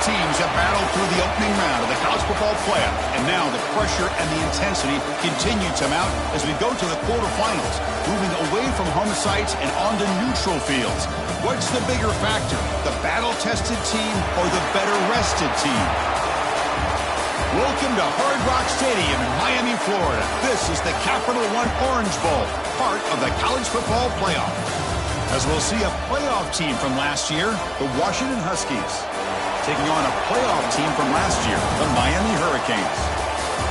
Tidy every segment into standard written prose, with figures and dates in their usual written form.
teams have battled through the opening round of the college football playoff, and now the pressure and the intensity continue to mount as we go to the quarterfinals, moving away from home sites and onto neutral fields. What's the bigger factor, the battle-tested team or the better-rested team? Welcome to Hard Rock Stadium in Miami, Florida. This is the Capital One Orange Bowl, part of the college football playoff. As we'll see a playoff team from last year, the Washington Huskies, taking on a playoff team from last year, the Miami Hurricanes.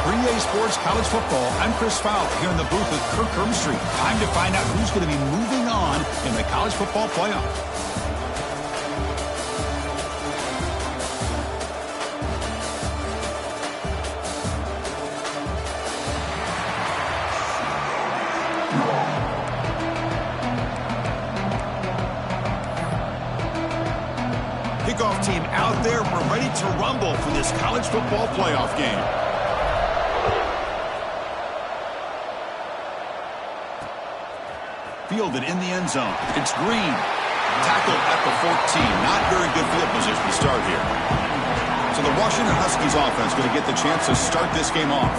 For EA Sports College Football, I'm Chris Fowler here in the booth with Kirk Herbstreit. Time to find out who's going to be moving on in the college football playoff. Kickoff team out there. We're ready to rumble for this college football playoff game. Fielded in the end zone. It's Green. Tackled at the 14. Not very good field position to start here. So the Washington Huskies offense going to get the chance to start this game off.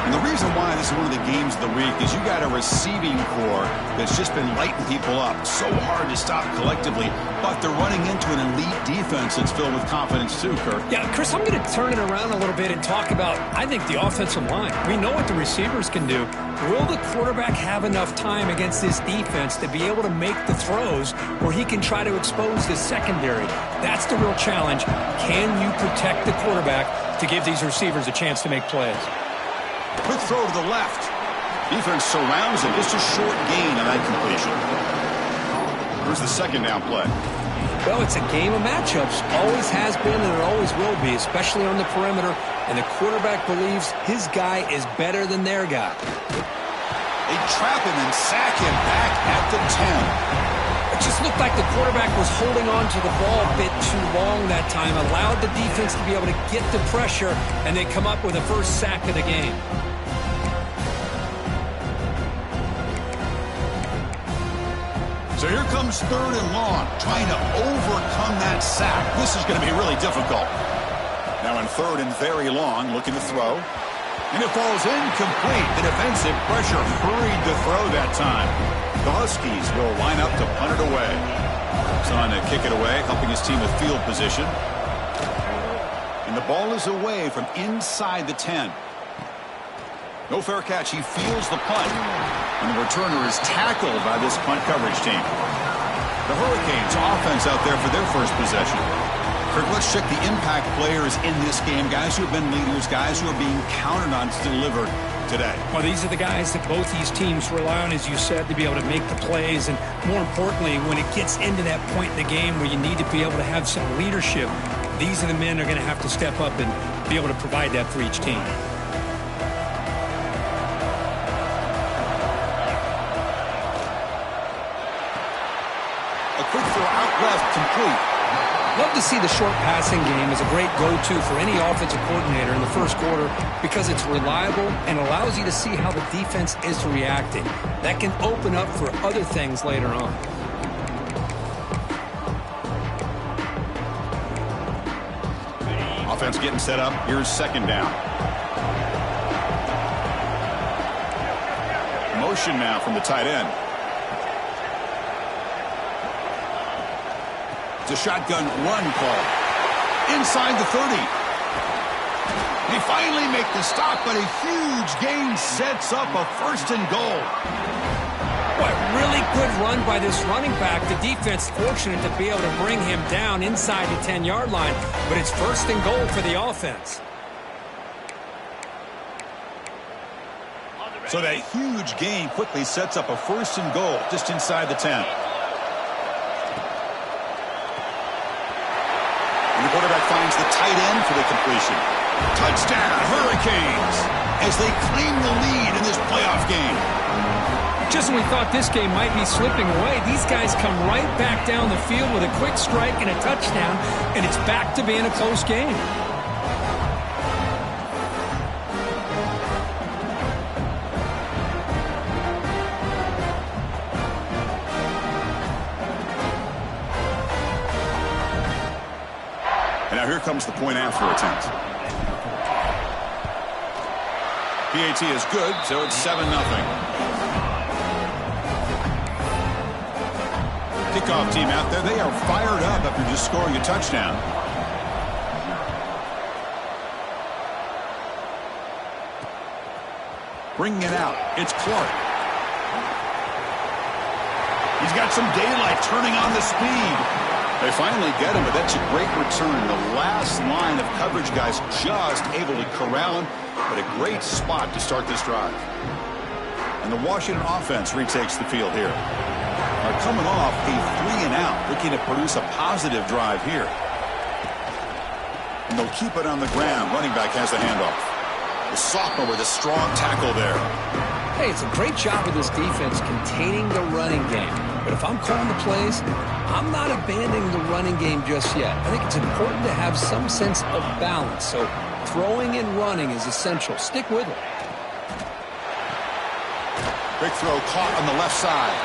And the reason why this is one of the games of the week is you got a receiving core that's just been lighting people up. So hard to stop collectively, but they're running into an elite defense that's filled with confidence too, Kirk. Yeah, Chris, I'm going to turn it around a little bit and talk about, I think, the offensive line. We know what the receivers can do. Will the quarterback have enough time against this defense to be able to make the throws where he can try to expose the secondary? That's the real challenge. Can you protect the quarterback to give these receivers a chance to make plays? Quick throw to the left. Defense surrounds him. Just a short gain on that completion. Here's the second down play. Well, it's a game of matchups. Always has been and it always will be, especially on the perimeter. And the quarterback believes his guy is better than their guy. They trap him and sack him back at the 10. It just looked like the quarterback was holding on to the ball a bit too long that time. Allowed the defense to be able to get the pressure, and they come up with the first sack of the game. So here comes 3rd and long, trying to overcome that sack. This is going to be really difficult. Now in 3rd and very long, looking to throw. And it falls incomplete. The defensive pressure hurried the throw that time. The Huskies will line up to punt it away. Son to kick it away, helping his team with field position. And the ball is away from inside the 10. No fair catch. He fields the punt. And the returner is tackled by this punt coverage team. The Hurricanes offense out there for their first possession. Kirk, let's check the impact players in this game. Guys who have been leaders, guys who are being counted on to deliver today. Well, these are the guys that both these teams rely on, as you said, to be able to make the plays. And more importantly, when it gets into that point in the game where you need to be able to have some leadership, these are the men that are going to have to step up and be able to provide that for each team. A quick throw out left, complete. Love to see the short passing game as a great go-to for any offensive coordinator in the first quarter because it's reliable and allows you to see how the defense is reacting. That can open up for other things later on. Offense getting set up. Here's 2nd down. Motion now from the tight end. It's a shotgun run call. Inside the 30. They finally make the stop, but a huge gain sets up a 1st and goal. What really good run by this running back. The defense fortunate to be able to bring him down inside the 10-yard line, but it's 1st and goal for the offense. So that huge gain quickly sets up a 1st and goal just inside the 10. And the quarterback finds the tight end for the completion. Touchdown, Hurricanes, as they claim the lead in this playoff game. Just when we thought this game might be slipping away, these guys come right back down the field with a quick strike and a touchdown, and it's back to being a close game. here comes the point after attempt. PAT is good, so it's 7-0. Kickoff team out there, they are fired up after just scoring a touchdown. Bringing it out, it's Clark. He's got some daylight, turning on the speed. They finally get him, but that's a great return. The last line of coverage guys just able to corral him, but a great spot to start this drive. And the Washington offense retakes the field here. They're coming off a 3-and-out, looking to produce a positive drive here. And they'll keep it on the ground. Running back has the handoff. The sophomore with a strong tackle there. Hey, it's a great job of this defense containing the running game. But if I'm calling the plays, I'm not abandoning the running game just yet. I think it's important to have some sense of balance. So throwing and running is essential. Stick with it. Big throw caught on the left side.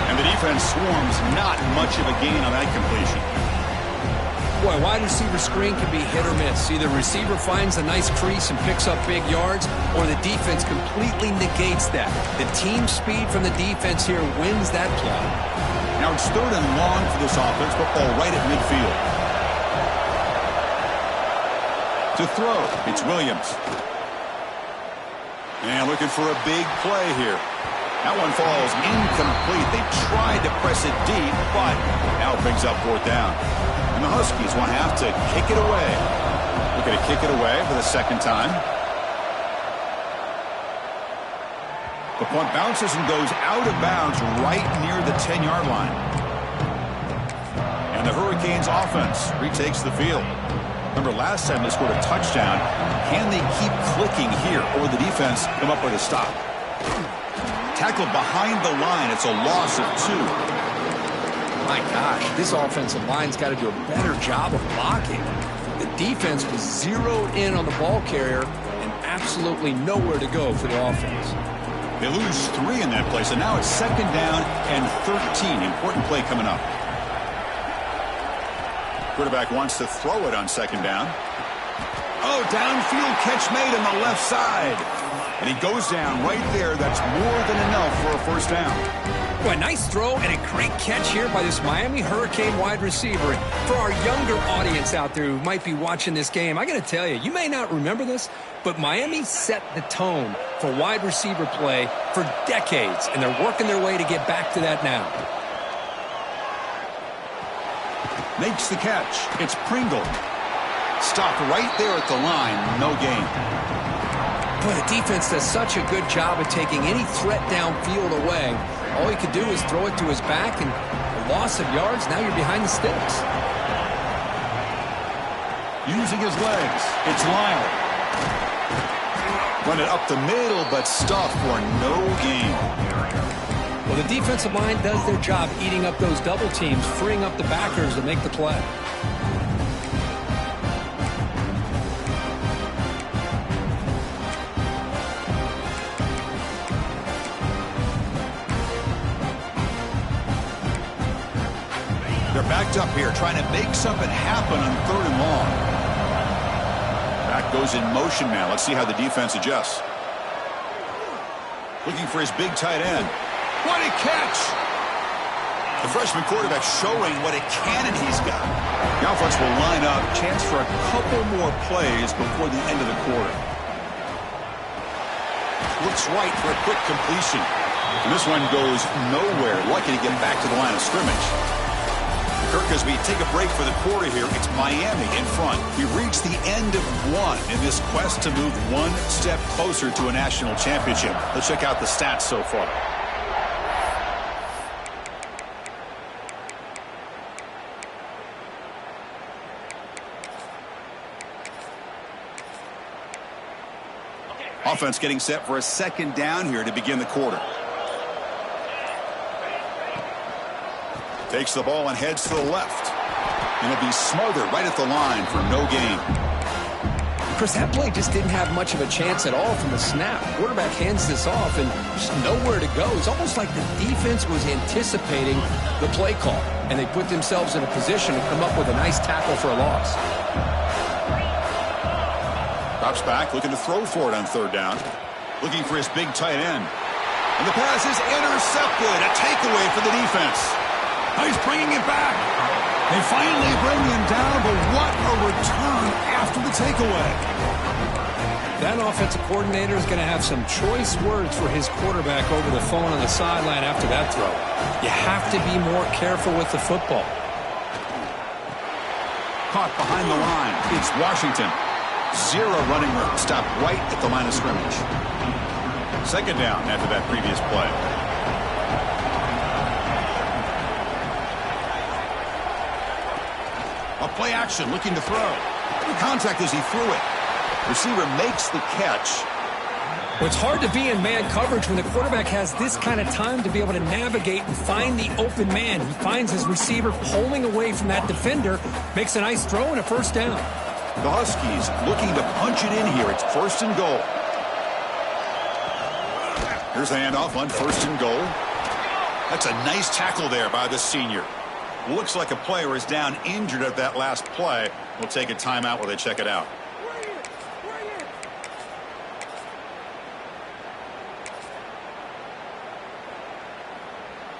And the defense swarms. Not much of a gain on that completion. Boy, wide receiver screen can be hit or miss. Either receiver finds a nice crease and picks up big yards, or the defense completely negates that. The team speed from the defense here wins that play. Now it's 3rd and long for this offense. Football right at midfield. To throw, it's Williams. And looking for a big play here. That one falls incomplete. They tried to press it deep, but now it brings up 4th down. And the Huskies will have to kick it away. Looking to kick it away for the 2nd time. The punt bounces and goes out of bounds right near the 10-yard line. And the Hurricanes offense retakes the field. Remember, last time they scored a touchdown. Can they keep clicking here, or will the defense come up with a stop? Tackled behind the line. It's a loss of 2. My gosh, this offensive line's got to do a better job of blocking. The defense was zeroed in on the ball carrier and absolutely nowhere to go for the offense. They lose 3 in that play, so now it's 2nd down and 13. Important play coming up. Quarterback wants to throw it on 2nd down. Oh, downfield catch made on the left side. And he goes down right there. That's more than enough for a 1st down. Boy, nice throw and a great catch here by this Miami Hurricane wide receiver. For our younger audience out there who might be watching this game, I got to tell you, you may not remember this, but Miami set the tone for wide receiver play for decades, and they're working their way to get back to that now. Makes the catch. It's Pringle. Stopped right there at the line. No gain. Boy, the defense does such a good job of taking any threat downfield away. All he could do is throw it to his back, and a loss of yards, now you're behind the sticks. Using his legs, it's Lyle. Run it up the middle, but stuffed for no gain. Well, the defensive line does their job eating up those double teams, freeing up the backers to make the play. They're backed up here, trying to make something happen on 3rd and long. Back goes in motion now. Let's see how the defense adjusts. Looking for his big tight end. What a catch! The freshman quarterback showing what a cannon he's got. The offense will line up. Chance for a couple more plays before the end of the quarter. Looks right for a quick completion. And this one goes nowhere. Lucky to get back to the line of scrimmage. Kirk, as we take a break for the quarter here, it's Miami in front. We reached the end of 1 in this quest to move 1 step closer to a national championship. Let's check out the stats so far. Offense getting set for a 2nd down here to begin the quarter. Takes the ball and heads to the left. And it'll be smothered right at the line for no gain. Chris, that play just didn't have much of a chance at all from the snap. Quarterback hands this off and just nowhere to go. It's almost like the defense was anticipating the play call, and they put themselves in a position to come up with a nice tackle for a loss. Drops back, looking to throw for it on third down. Looking for his big tight end. And the pass is intercepted. A takeaway for the defense. Now he's bringing it back. They finally bring him down, but what a return after the takeaway. That offensive coordinator is going to have some choice words for his quarterback over the phone on the sideline after that throw. You have to be more careful with the football. Caught behind the line. It's Washington. Zero running room. Stopped right at the line of scrimmage. Second down after that previous play. A play action, looking to throw. The contact as he threw it. Receiver makes the catch. Well, it's hard to be in man coverage when the quarterback has this kind of time to be able to navigate and find the open man. He finds his receiver pulling away from that defender, makes a nice throw and a first down. The Huskies looking to punch it in here. It's first and goal. Here's the handoff on first and goal. That's a nice tackle there by the senior. Looks like a player is down injured at that last play. We'll take a timeout while they check it out.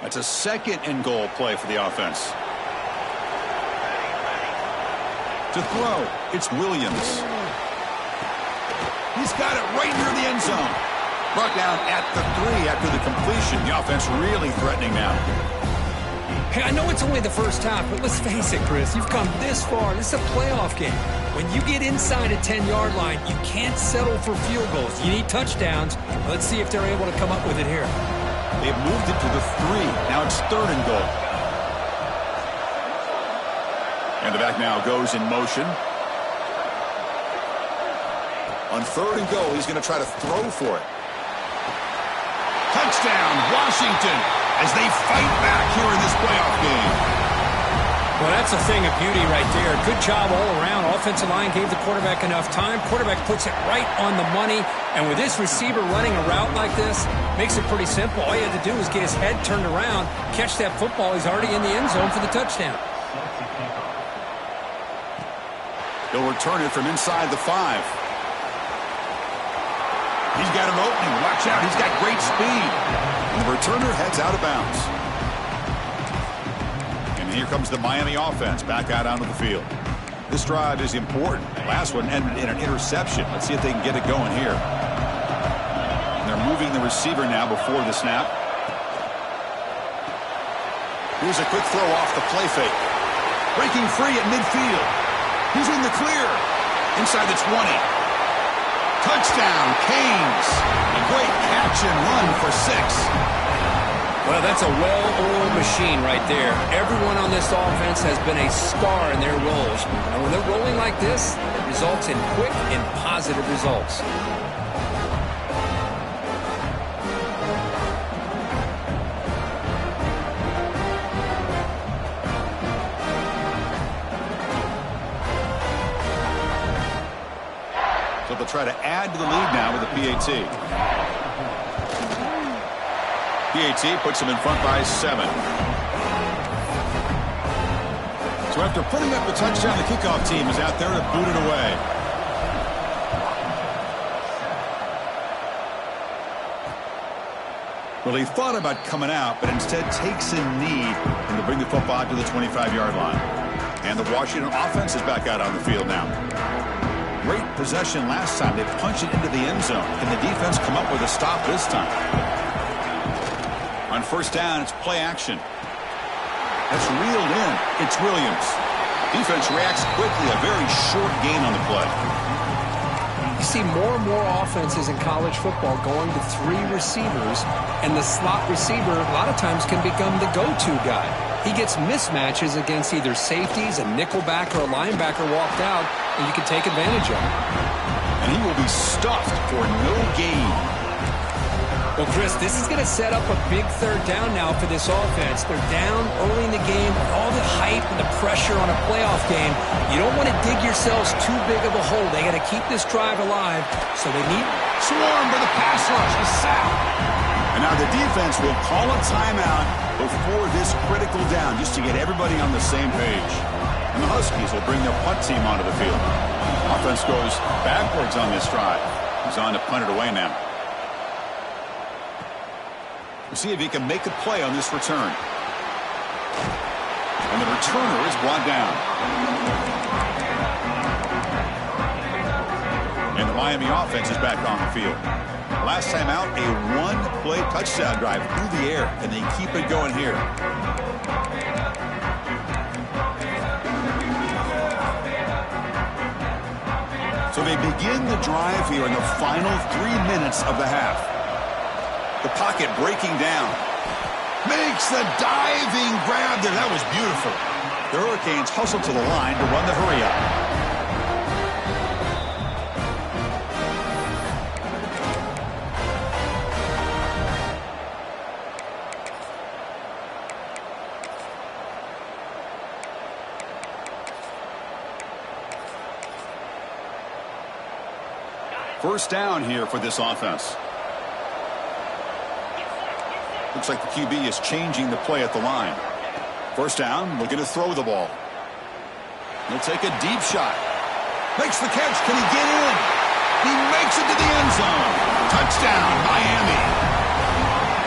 That's a second and goal play for the offense. To throw, it's Williams. He's got it right near the end zone. Brought down at the 3 after the completion. The offense really threatening now. Hey, I know it's only the first half, but let's face it, Chris. You've come this far. This is a playoff game. When you get inside a 10-yard line, you can't settle for field goals. You need touchdowns. Let's see if they're able to come up with it here. They've moved it to the 3. Now it's third and goal. And the back now goes in motion. On third and goal, he's going to try to throw for it. Touchdown, Washington, as they fight back here in this playoff game. Well, that's a thing of beauty right there. Good job all around. Offensive line gave the quarterback enough time. Quarterback puts it right on the money. And with this receiver running a route like this, makes it pretty simple. All you had to do was get his head turned around, catch that football. He's already in the end zone for the touchdown. He'll return it from inside the 5. He's got an opening. Watch out. He's got great speed. And the returner heads out of bounds. And here comes the Miami offense back out onto the field. This drive is important. The last one ended in an interception. Let's see if they can get it going here. And they're moving the receiver now before the snap. Here's a quick throw off the play fake. Breaking free at midfield. He's in the clear. Inside the 20. Touchdown, Canes. A great catch and run for 6. Well, that's a well-oiled machine right there. Everyone on this offense has been a star in their roles. And when they're rolling like this, it results in quick and positive results. So they'll try to add to the lead now with a PAT. PAT puts them in front by 7. So after putting up the touchdown, the kickoff team is out there to boot it away. Well, he thought about coming out, but instead takes a knee and to bring the football to the 25-yard line. And the Washington offense is back out on the field now. Great possession last time. They punched it into the end zone. Can the defense come up with a stop this time? On first down, it's play action. That's reeled in. It's Williams. Defense reacts quickly. A very short gain on the play. You see more and more offenses in college football going to 3 receivers, and the slot receiver a lot of times can become the go-to guy. He gets mismatches against either safeties, a nickelback, or a linebacker walked out, and you can take advantage of it. And he will be stuffed for no gain. Well, Chris, this is going to set up a big third down now for this offense. They're down early in the game. All the hype and the pressure on a playoff game. You don't want to dig yourselves too big of a hole. They got to keep this drive alive, so they need swarm for the pass rush. A sack. And now the defense will call a timeout before this critical down just to get everybody on the same page. And And the Huskies will bring their punt team onto the field. Offense goes backwards on this drive. He's on to punt it away now. We'll see if he can make a play on this return. And the returner is brought down. And the Miami offense is back on the field. Last time out, a one-play touchdown drive through the air, and they keep it going here. So they begin the drive here in the final 3 minutes of the half. The pocket breaking down. Makes the diving grab there. That was beautiful. The Hurricanes hustle to the line to run the hurry up. First down here for this offense. Looks like the QB is changing the play at the line. First down, looking to throw the ball. He'll take a deep shot. Makes the catch. Can he get in? He makes it to the end zone. Touchdown, Miami.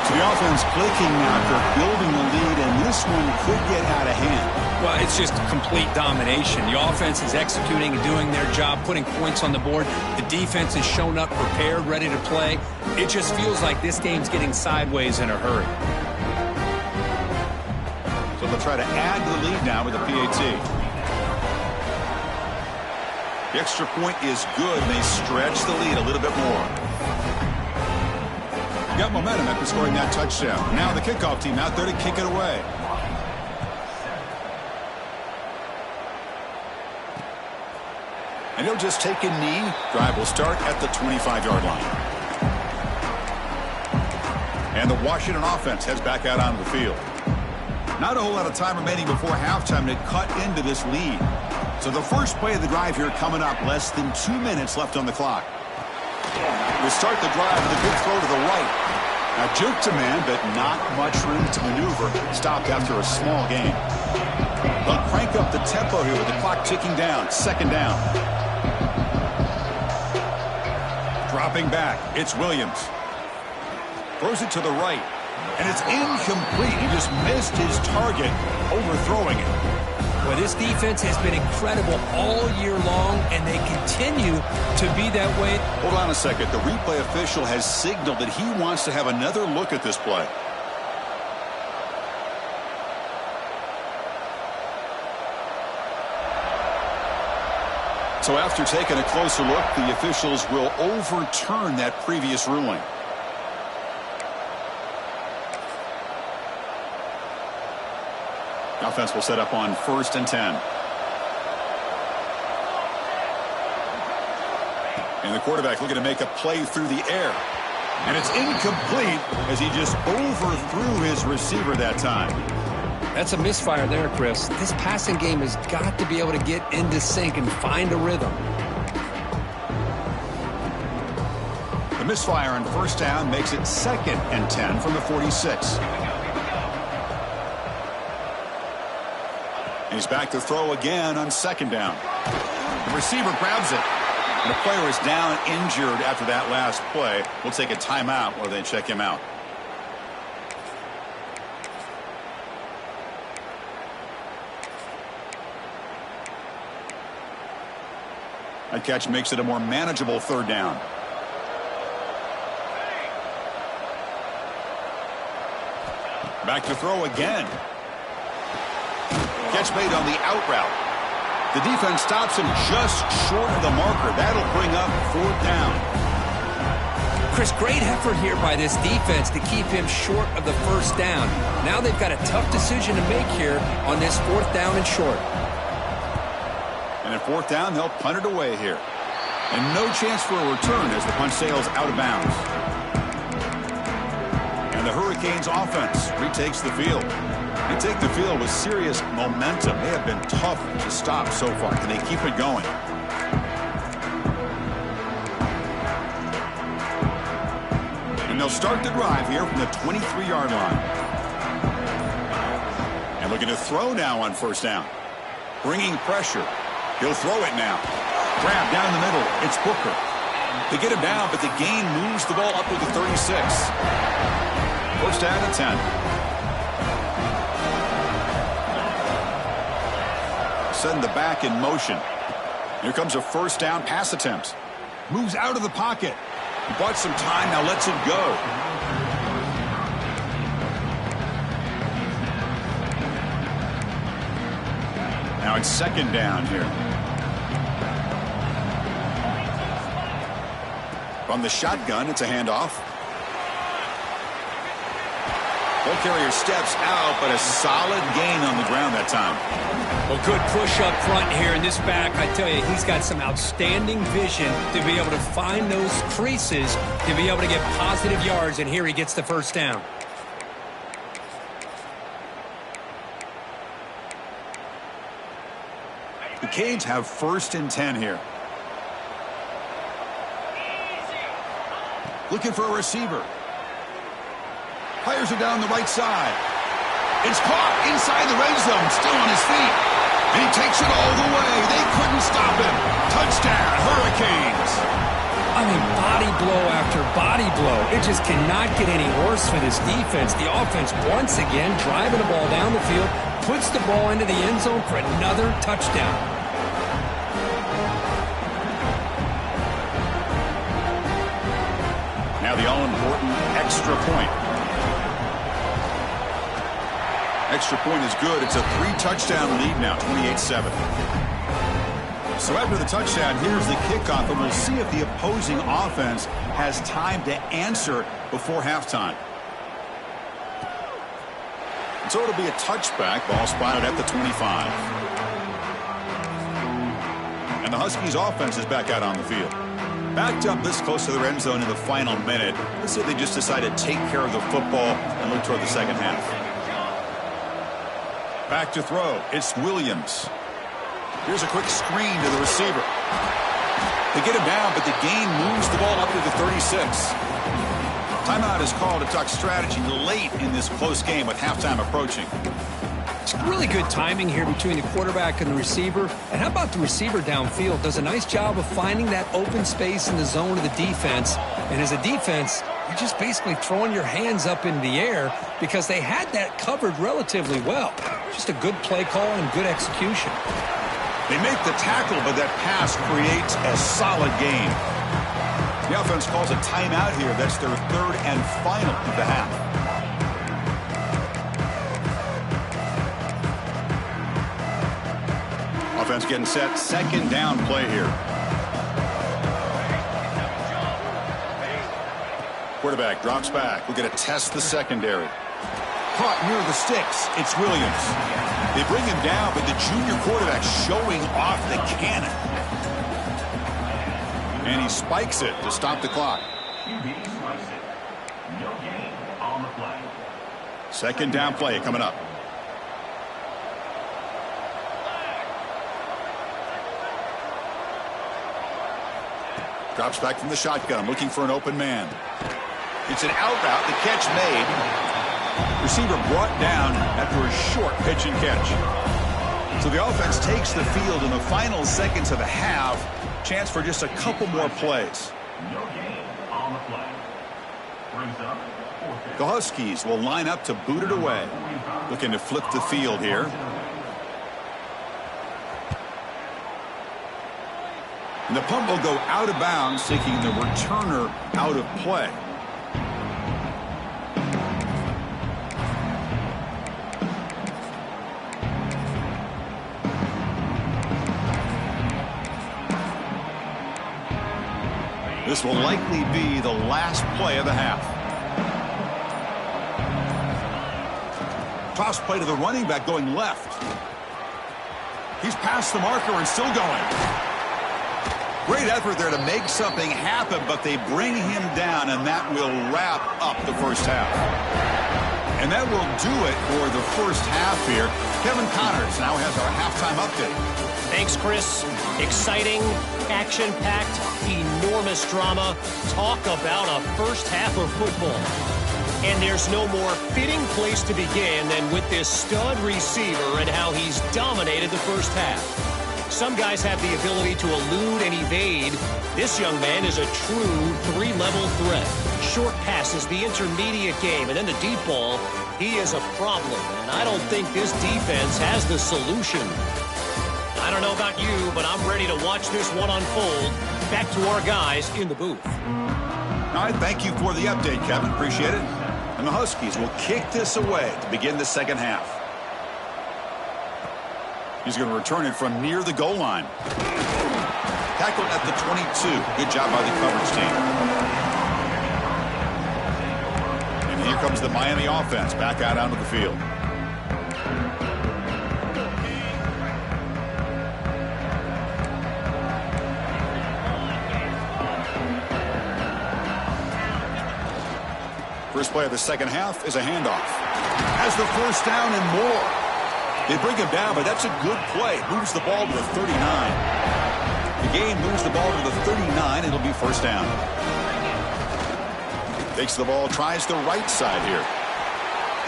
So the offense clicking now. They're building the lead, and this one could get out of hand. Well, it's just complete domination. The offense is executing and doing their job, putting points on the board. The defense has shown up prepared, ready to play. It just feels like this game's getting sideways in a hurry. So they'll try to add to the lead now with the PAT. The extra point is good, and they stretch the lead a little bit more. Got momentum after scoring that touchdown. Now the kickoff team out there to kick it away. And he'll just take a knee. Drive will start at the 25-yard line. And the Washington offense heads back out onto the field. Not a whole lot of time remaining before halftime to cut into this lead. So the first play of the drive here coming up. Less than 2 minutes left on the clock. We start the drive with a good throw to the right. Now juke to man, but not much room to maneuver. Stopped after a small gain. They'll crank up the tempo here with the clock ticking down. Second down. Dropping back, it's Williams. Throws it to the right, and it's incomplete. He just missed his target, overthrowing it. Well, this defense has been incredible all year long, and they continue to be that way. Hold on a second. The replay official has signaled that he wants to have another look at this play. So after taking a closer look, the officials will overturn that previous ruling. The offense will set up on 1st and 10. And the quarterback looking to make a play through the air. And it's incomplete as he just overthrew his receiver that time. That's a misfire there, Chris. This passing game has got to be able to get into sync and find a rhythm. The misfire on first down makes it 2nd and 10 from the 46. And he's back to throw again on 2nd down. The receiver grabs it. And the player is down injured after that last play. We'll take a timeout while they check him out. That catch makes it a more manageable 3rd down. Back to throw again. Catch made on the out route. The defense stops him just short of the marker. That'll bring up 4th down. Chris, great effort here by this defense to keep him short of the 1st down. Now they've got a tough decision to make here on this 4th down and short. And at 4th down, they'll punt it away here. And no chance for a return as the punt sails out of bounds. And the Hurricanes offense retakes the field. They take the field with serious momentum. They have been tough to stop so far. Can they keep it going? And they'll start the drive here from the 23-yard line. And looking to throw now on 1st down. Bringing pressure. He'll throw it now. Grab down the middle. It's Booker. They get him down, but the gain moves the ball up to the 36. First down and 10. Send the back in motion. Here comes a first down pass attempt. Moves out of the pocket. Bought some time, now lets it go. Now it's second down here. From the shotgun, it's a handoff. Ball carrier steps out, but a solid gain on the ground that time. Well, good push up front here in this back. I tell you, he's got some outstanding vision to be able to find those creases, to be able to get positive yards, and here he gets the first down. The Canes have first and 10 here. Looking for a receiver. Fires it down the right side. It's caught inside the red zone, still on his feet. And he takes it all the way. They couldn't stop him. Touchdown, Hurricanes. I mean, body blow after body blow. It just cannot get any worse for this defense. The offense, once again, driving the ball down the field, puts the ball into the end zone for another touchdown. Now the all-important extra point. Extra point is good. It's a 3-touchdown lead now, 28-7. So after the touchdown, here's the kickoff, and we'll see if the opposing offense has time to answer before halftime. And so it'll be a touchback. Ball spotted at the 25. And the Huskies offense is back out on the field. Backed up this close to the end zone in the final minute. Let's see if they just decide to take care of the football and look toward the second half. Back to throw. It's Williams. Here's a quick screen to the receiver. They get him down, but the gain moves the ball up to the 36. Timeout is called to talk strategy late in this close game with halftime approaching. It's really good timing here between the quarterback and the receiver. And how about the receiver downfield? Does a nice job of finding that open space in the zone of the defense. And as a defense, you're just basically throwing your hands up in the air because they had that covered relatively well. Just a good play call and good execution. They make the tackle, but that pass creates a solid gain. The offense calls a timeout here. That's their third and final of the half. Offense getting set. Second down play here. Quarterback drops back. We're going to test the secondary. Caught near the sticks. It's Williams. They bring him down, but the junior quarterback showing off the cannon. And he spikes it to stop the clock. Second down play coming up. Drops back from the shotgun, looking for an open man. It's an out route. The catch made. Receiver brought down after a short pitch and catch. So the offense takes the field in the final seconds of the half. Chance for just a couple more plays. The Huskies will line up to boot it away. Looking to flip the field here. And the punt will go out of bounds, taking the returner out of play. This will likely be the last play of the half. Toss play to the running back going left. He's past the marker and still going. Great effort there to make something happen, but they bring him down, and that will wrap up the first half. And that will do it for the first half here. Kevin Connors now has our halftime update. Thanks, Chris. Exciting, action-packed, enormous drama. Talk about a first half of football. And there's no more fitting place to begin than with this stud receiver and how he's dominated the first half. Some guys have the ability to elude and evade. This young man is a true three-level threat. Short passes, the intermediate game, and then the deep ball. He is a problem, and I don't think this defense has the solution. I don't know about you, but I'm ready to watch this one unfold. Back to our guys in the booth. All right, thank you for the update, Kevin. Appreciate it. And the Huskies will kick this away to begin the second half. He's going to return it from near the goal line. Tackled at the 22. Good job by the coverage team. And here comes the Miami offense back out onto the field. First play of the second half is a handoff. Has the first down and more. They bring him down, but that's a good play. Moves the ball to the 39. The game moves the ball to the 39. It'll be first down. Takes the ball, tries the right side here.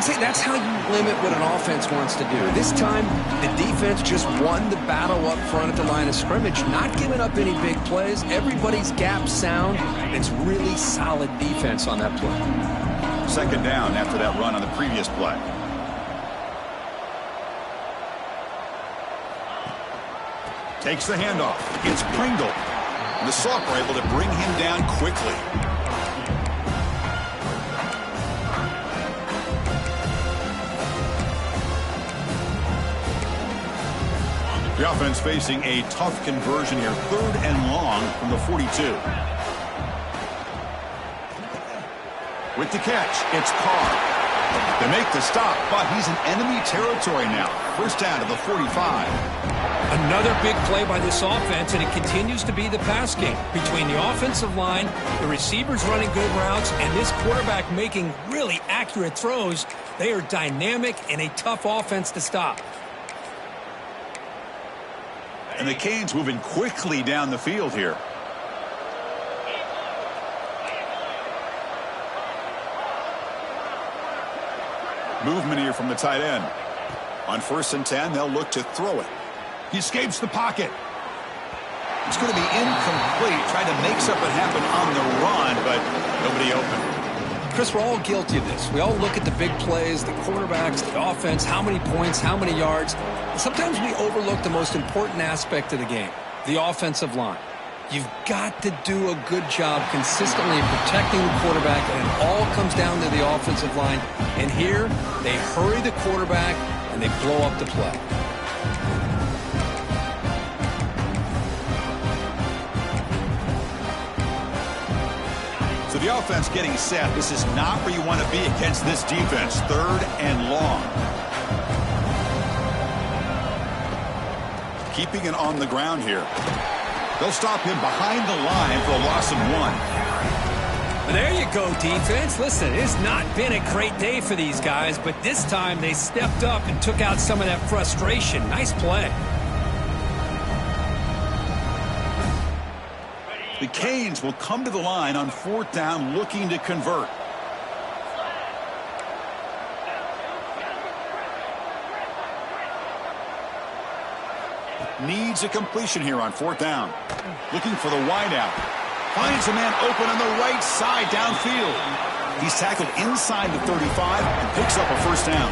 See, that's how you limit what an offense wants to do. This time, the defense just won the battle up front at the line of scrimmage, not giving up any big plays. Everybody's gap sound. It's really solid defense on that play. Second down after that run on the previous play. Takes the handoff. It's Pringle. And the Sox are able to bring him down quickly. The offense facing a tough conversion here. Third and long from the 42. With the catch, it's Carr. They make the stop, but he's in enemy territory now. First down to the 45. Another big play by this offense, and it continues to be the pass game. Between the offensive line, the receivers running good routes, and this quarterback making really accurate throws, they are dynamic and a tough offense to stop. And the Canes moving quickly down the field here. Movement here from the tight end. On 1st and 10, they'll look to throw it. He escapes the pocket. It's going to be incomplete. Trying to make something happen on the run, but nobody open. Chris, we're all guilty of this. We all look at the big plays, the quarterbacks, the offense, how many points, how many yards. And sometimes we overlook the most important aspect of the game, the offensive line. You've got to do a good job consistently protecting the quarterback, and it all comes down to the offensive line. And here, they hurry the quarterback, and they blow up the play. So the offense getting set. This is not where you want to be against this defense. Third and long. Keeping it on the ground here. They'll stop him behind the line for a loss of 1. There you go, defense. Listen, it's not been a great day for these guys, but this time they stepped up and took out some of that frustration. Nice play. The Canes will come to the line on 4th down looking to convert. Needs a completion here on 4th down. Looking for the wideout. Finds a man open on the right side downfield. He's tackled inside the 35 and picks up a first down.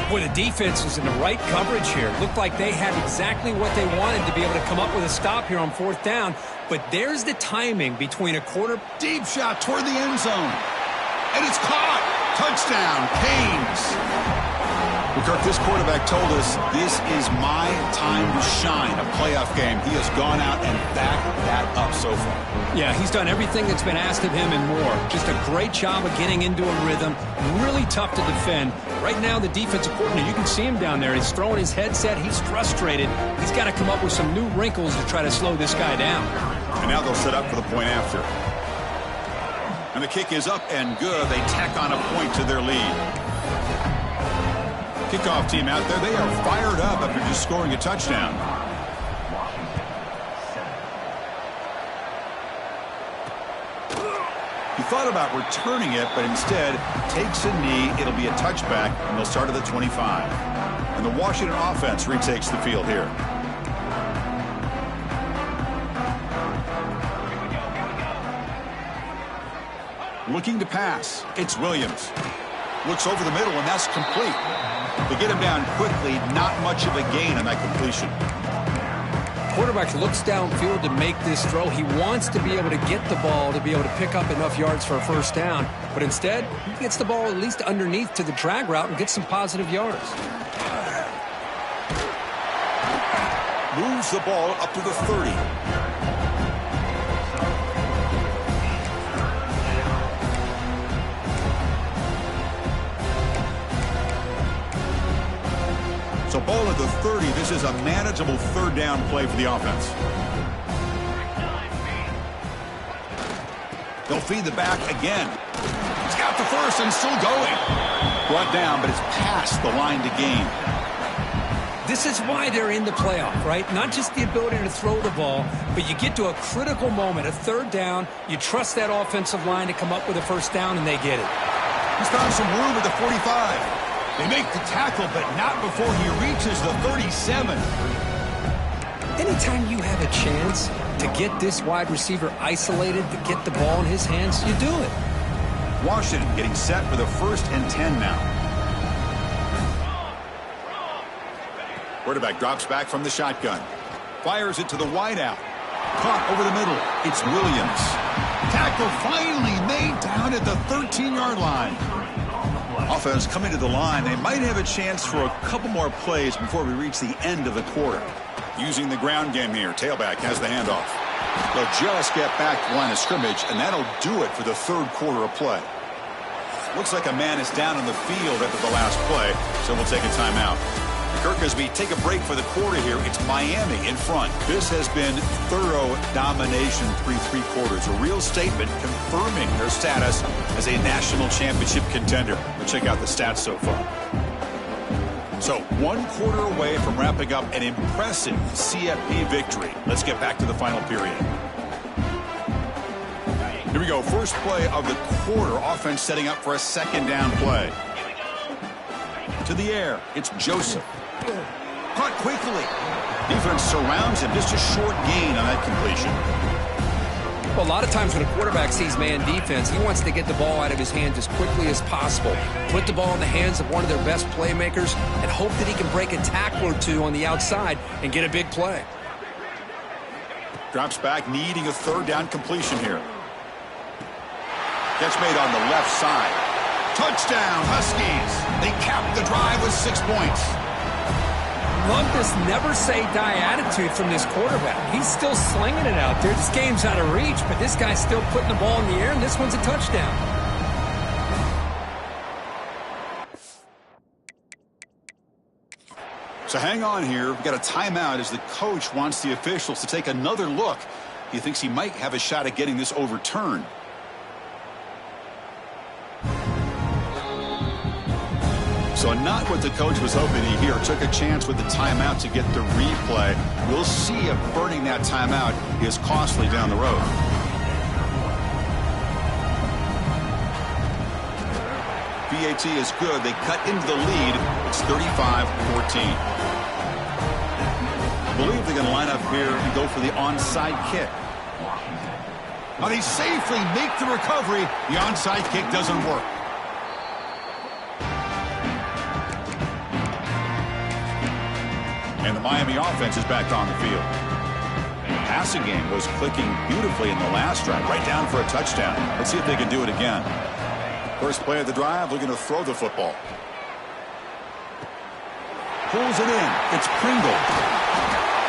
Boy, the defense was in the right coverage here. Looked like they had exactly what they wanted to be able to come up with a stop here on 4th down. But there's the timing between a quarter. Deep shot toward the end zone. And it's caught. Touchdown, Canes. Kirk, this quarterback told us this is my time to shine, a playoff game. He has gone out and backed that up so far. Yeah, he's done everything that's been asked of him and more. Just a great job of getting into a rhythm. Really tough to defend. Right now, the defensive coordinator, you can see him down there. He's throwing his headset. He's frustrated. He's got to come up with some new wrinkles to try to slow this guy down. And now they'll set up for the point after. And the kick is up and good. They tack on a point to their lead. Kickoff team out there. They are fired up after just scoring a touchdown. He He thought about returning it, but instead takes a knee. It'll be a touchback, and they'll start at the 25. And the Washington offense retakes the field here. Looking to pass. It's Williams. Looks over the middle, and that's complete. They get him down quickly. Not much of a gain on that completion. Quarterback looks downfield to make this throw. He wants to be able to get the ball to be able to pick up enough yards for a first down. But instead, he gets the ball at least underneath to the drag route and gets some positive yards. Moves the ball up to the 30. So ball at the 30. This is a manageable third down play for the offense. They'll feed the back again. He's got the first and still going. Brought down, but it's past the line to gain. This is why they're in the playoff, right? Not just the ability to throw the ball, but you get to a critical moment, a third down. You trust that offensive line to come up with a first down, and they get it. He's found some room at the 45. They make the tackle, but not before he reaches the 37. Anytime you have a chance to get this wide receiver isolated, to get the ball in his hands, you do it. Washington getting set for the 1st and 10 now. Quarterback drops back from the shotgun. Fires it to the wideout. Caught over the middle. It's Williams. Tackle finally made down at the 13-yard line. Offense coming to the line. They might have a chance for a couple more plays before we reach the end of the quarter. Using the ground game here. Tailback has the handoff. They'll just get back to the line of scrimmage, and that'll do it for the third quarter of play. Looks like a man is down on the field after the last play, so we'll take a timeout. Kirk, as we take a break for the quarter here, it's Miami in front. This has been thorough domination through 3 quarters. A real statement confirming their status as a national championship contender. We'll check out the stats so far. So 1 quarter away from wrapping up an impressive CFP victory. Let's get back to the final period. Here we go. First play of the quarter. Offense setting up for a second down play. To the air. It's Joseph. Caught quickly. Defense surrounds him. Just a short gain on that completion. Well, a lot of times when a quarterback sees man defense, he wants to get the ball out of his hands as quickly as possible. Put the ball in the hands of one of their best playmakers and hope that he can break a tackle or two on the outside and get a big play. Drops back, needing a third down completion here. Catch made on the left side. Touchdown, Huskies. They capped the drive with 6 points. Love this never-say-die attitude from this quarterback. He's still slinging it out there. This game's out of reach, but this guy's still putting the ball in the air, and this one's a touchdown. So hang on here. We've got a timeout as the coach wants the officials to take another look. He thinks he might have a shot at getting this overturned. So not what the coach was hoping to hear. Took a chance with the timeout to get the replay. We'll see if burning that timeout is costly down the road. VAT is good. They cut into the lead. It's 35-14. I believe they're going to line up here and go for the onside kick. Now they safely make the recovery. The onside kick doesn't work. And the Miami offense is back on the field. Passing game was clicking beautifully in the last drive, right down for a touchdown. Let's see if they can do it again. First play of the drive, looking to throw the football. Pulls it in. It's Pringle.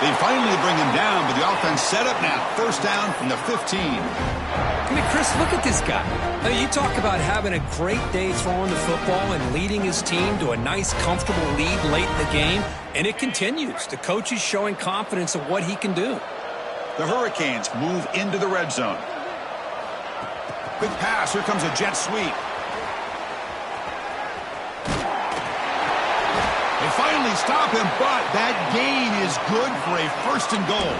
They finally bring him down, but the offense set up now. First down from the 15. I mean, Chris, look at this guy. I mean, you talk about having a great day throwing the football and leading his team to a nice, comfortable lead late in the game, and it continues. The coach is showing confidence of what he can do. The Hurricanes move into the red zone. Quick pass. Here comes a jet sweep. They finally finally stop him, but that gain is good for a first and goal.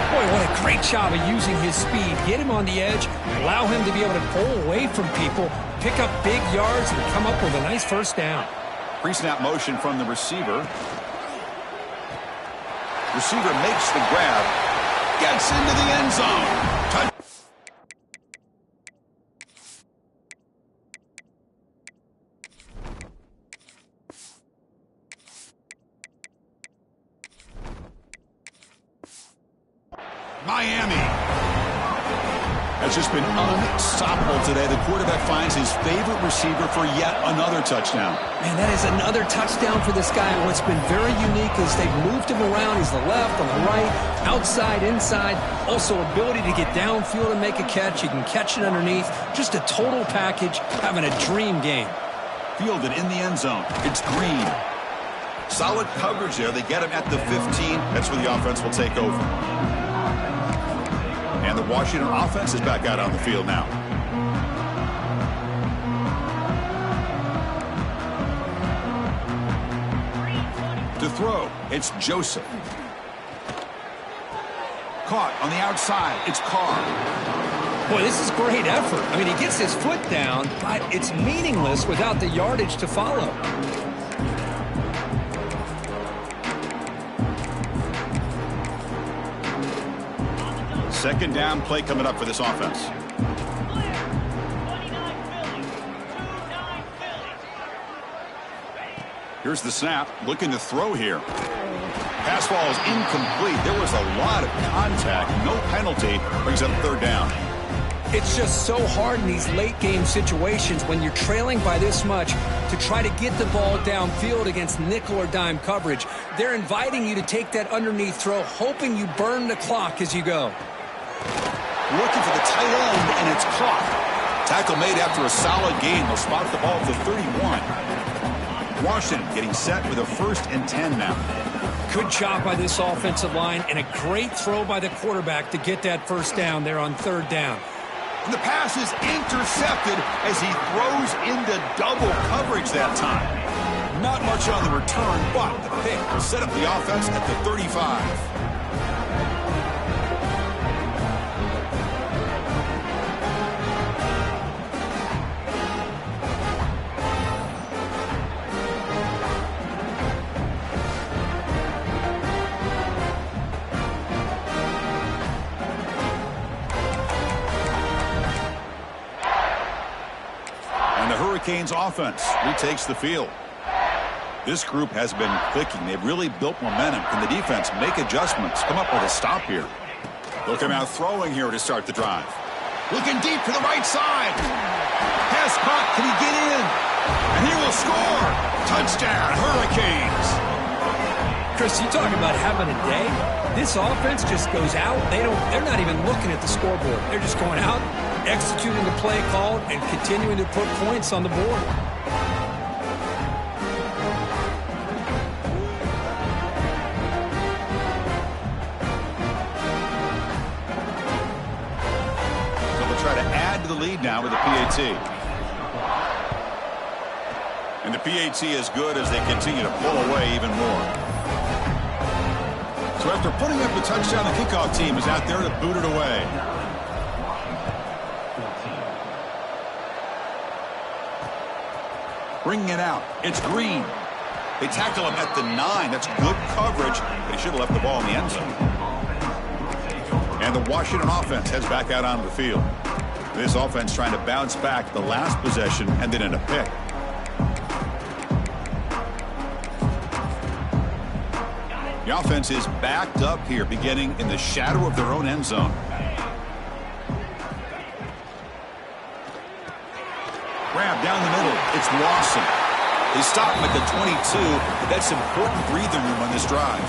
Boy, what a great job of using his speed. Get him on the edge, allow him to be able to pull away from people, pick up big yards, and come up with a nice first down. Pre-snap motion from the receiver. Receiver makes the grab, gets into the end zone. Miami has just been unstoppable today. The quarterback finds his favorite receiver for yet another touchdown. Man, that is another touchdown for this guy. And what's been very unique is they've moved him around. He's the left, on the right, outside, inside. Also, ability to get downfield and make a catch. He can catch it underneath. Just a total package, having a dream game. Fielded in the end zone. It's Green. Solid coverage there. They get him at the 15. That's where the offense will take over. And the Washington offense is back out on the field now. To throw, it's Joseph. Caught on the outside, it's Carr. Boy, this is great effort. I mean, he gets his foot down, but it's meaningless without the yardage to follow. Second down play coming up for this offense. Here's the snap. Looking to throw here. Pass ball is incomplete. There was a lot of contact. No penalty. Brings up third down. It's just so hard in these late game situations when you're trailing by this much to try to get the ball downfield against nickel or dime coverage. They're inviting you to take that underneath throw, hoping you burn the clock as you go. Looking for the tight end, and it's caught. Tackle made after a solid gain. They'll spot the ball at the 31. Washington getting set with a 1st and 10 now. Good job by this offensive line, and a great throw by the quarterback to get that first down there on third down. And the pass is intercepted as he throws into double coverage that time. Not much on the return, but the pick will set up the offense at the 35. Hurricanes offense retakes the field. This group has been clicking. They've really built momentum. Can the defense make adjustments? Come up with a stop here. They'll come out throwing here to start the drive. Looking deep to the right side. Pass caught. Can he get in? And he will score. Touchdown, Hurricanes. Chris, you talk about having a day. This offense just goes out. They're not even looking at the scoreboard. They're just going out, executing the play called, and continuing to put points on the board. So they'll try to add to the lead now with the PAT. And the PAT is good as they continue to pull away even more. So after putting up a touchdown, the kickoff team is out there to boot it away. Bringing it out. It's Green. They tackle him at the 9. That's good coverage, but he should have left the ball in the end zone. And the Washington offense heads back out onto the field. This offense trying to bounce back the last possession and then in a pick. The offense is backed up here, beginning in the shadow of their own end zone. Grab down the middle. It's Lawson. They stop him at the 22. That's important breathing room on this drive.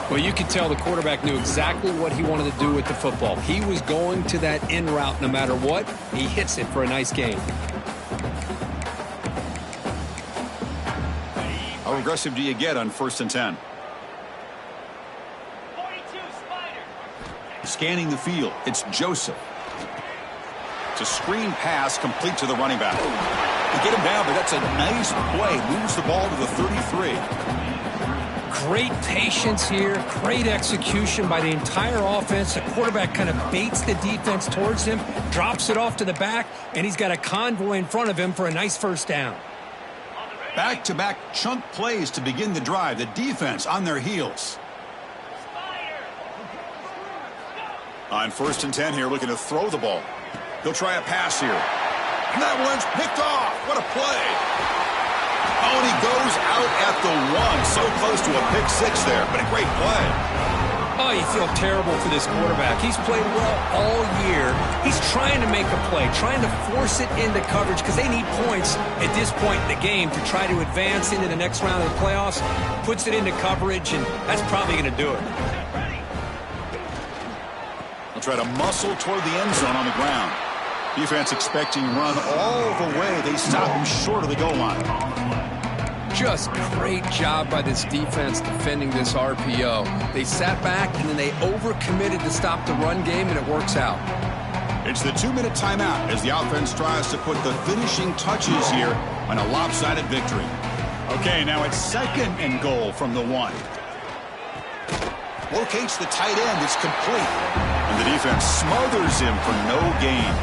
Well, you could tell the quarterback knew exactly what he wanted to do with the football. He was going to that in route no matter what. He hits it for a nice gain. How aggressive do you get on 1st and 10? Scanning the field, it's Joseph. It's a screen pass complete to the running back. They get him down, but that's a nice play. Moves the ball to the 33. Great patience here, great execution by the entire offense. The quarterback kind of baits the defense towards him, drops it off to the back, and he's got a convoy in front of him for a nice first down. Back-to-back chunk plays to begin the drive. The defense on their heels. On 1st and 10 here, looking to throw the ball. He'll try a pass here. And that one's picked off. What a play. Oh, and he goes out at the 1. So close to a pick 6 there, but a great play. Oh, you feel terrible for this quarterback. He's played well all year. He's trying to make a play, trying to force it into coverage because they need points at this point in the game to try to advance into the next round of the playoffs. Puts it into coverage, and that's probably going to do it. They'll try to muscle toward the end zone on the ground. Defense expecting run all the way. They stop him short of the goal line. Just great job by this defense defending this RPO. They sat back, and then they overcommitted to stop the run game, and it works out. It's the 2-minute timeout as the offense tries to put the finishing touches here on a lopsided victory. Okay, now it's 2nd and goal from the 1. Locates the tight end. It's complete. And the defense smothers him for no gain.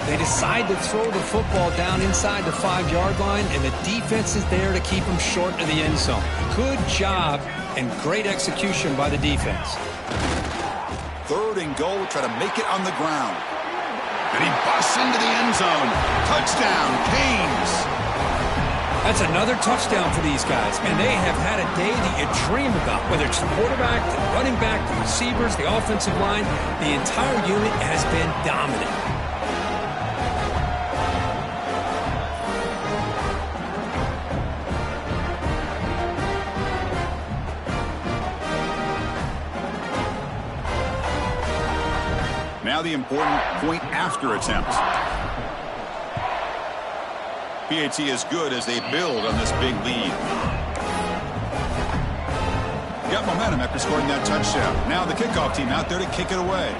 They decide to throw the football down inside the 5-yard line, and the defense is there to keep them short of the end zone. Good job and great execution by the defense. 3rd and goal. Try to make it on the ground. And he busts into the end zone. Touchdown, Canes. That's another touchdown for these guys. Man, they have had a day that you dream about, whether it's the quarterback, the running back, the receivers, the offensive line. The entire unit has been dominant. Now the important point after attempt. PAT is good as they build on this big lead. Got momentum after scoring that touchdown. Now the kickoff team out there to kick it away.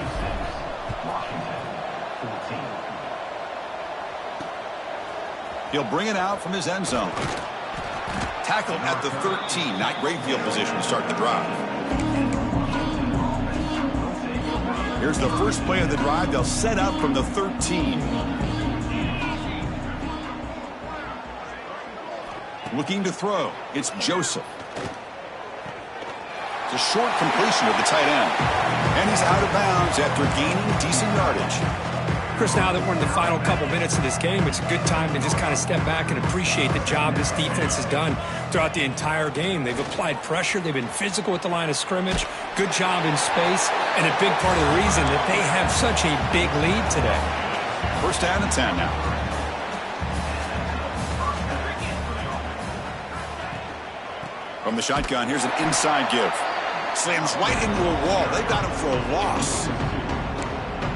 He'll bring it out from his end zone. Tackled at the 13. Not great field position to start the drive. Here's the first play of the drive. They'll set up from the 13. Looking to throw. It's Joseph. It's a short completion of the tight end. And he's out of bounds after gaining decent yardage. Chris, now that we're in the final couple minutes of this game, it's a good time to just kind of step back and appreciate the job this defense has done throughout the entire game. They've applied pressure. They've been physical at the line of scrimmage. Good job in space. And a big part of the reason that they have such a big lead today. 1st down and 10 now. From the shotgun, here's an inside give. Slams right into a wall. They've got him for a loss.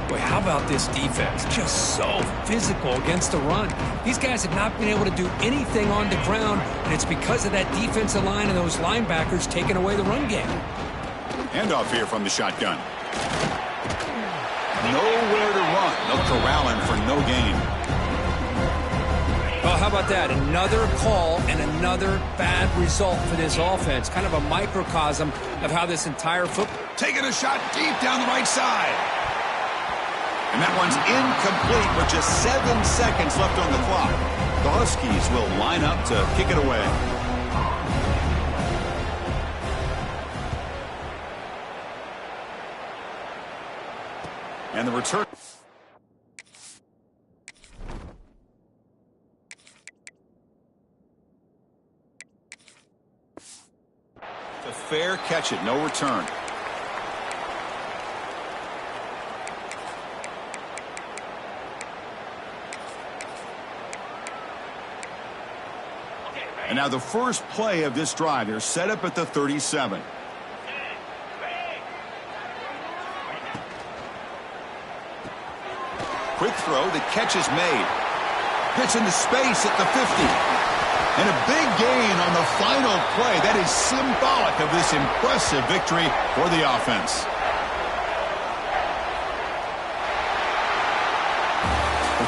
Boy, how about this defense? Just so physical against the run. These guys have not been able to do anything on the ground, and it's because of that defensive line and those linebackers taking away the run game. Handoff here from the shotgun. Nowhere to run. They'll corral him for no gain. Well, how about that? Another call and another bad result for this offense. Kind of a microcosm of how this entire football. Taking a shot deep down the right side. And that one's incomplete with just 7 seconds left on the clock. The Huskies will line up to kick it away. And the return. It's a fair catch it, no return. And now the first play of this drive. They're set up at the 37. Quick throw. The catch is made. Pitch into space at the 50. And a big gain on the final play. That is symbolic of this impressive victory for the offense.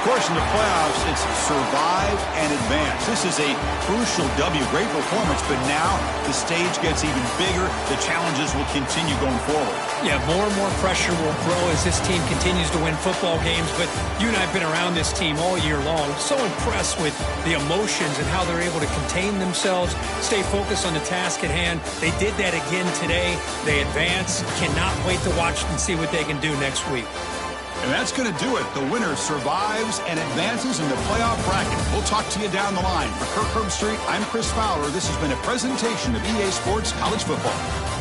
course, in the playoffs, it's survive and advance. This is a crucial W. Great performance, but now the stage gets even bigger. The challenges will continue going forward. Yeah, more and more pressure will grow as this team continues to win football games, but you and I have been around this team all year long. So impressed with the emotions and how they're able to contain themselves, stay focused on the task at hand. They did that again today. They advance. Cannot wait to watch and see what they can do next week. And that's going to do it. The winner survives and advances in the playoff bracket. We'll talk to you down the line. For Kirk Herbstreit, I'm Chris Fowler. This has been a presentation of EA Sports College Football.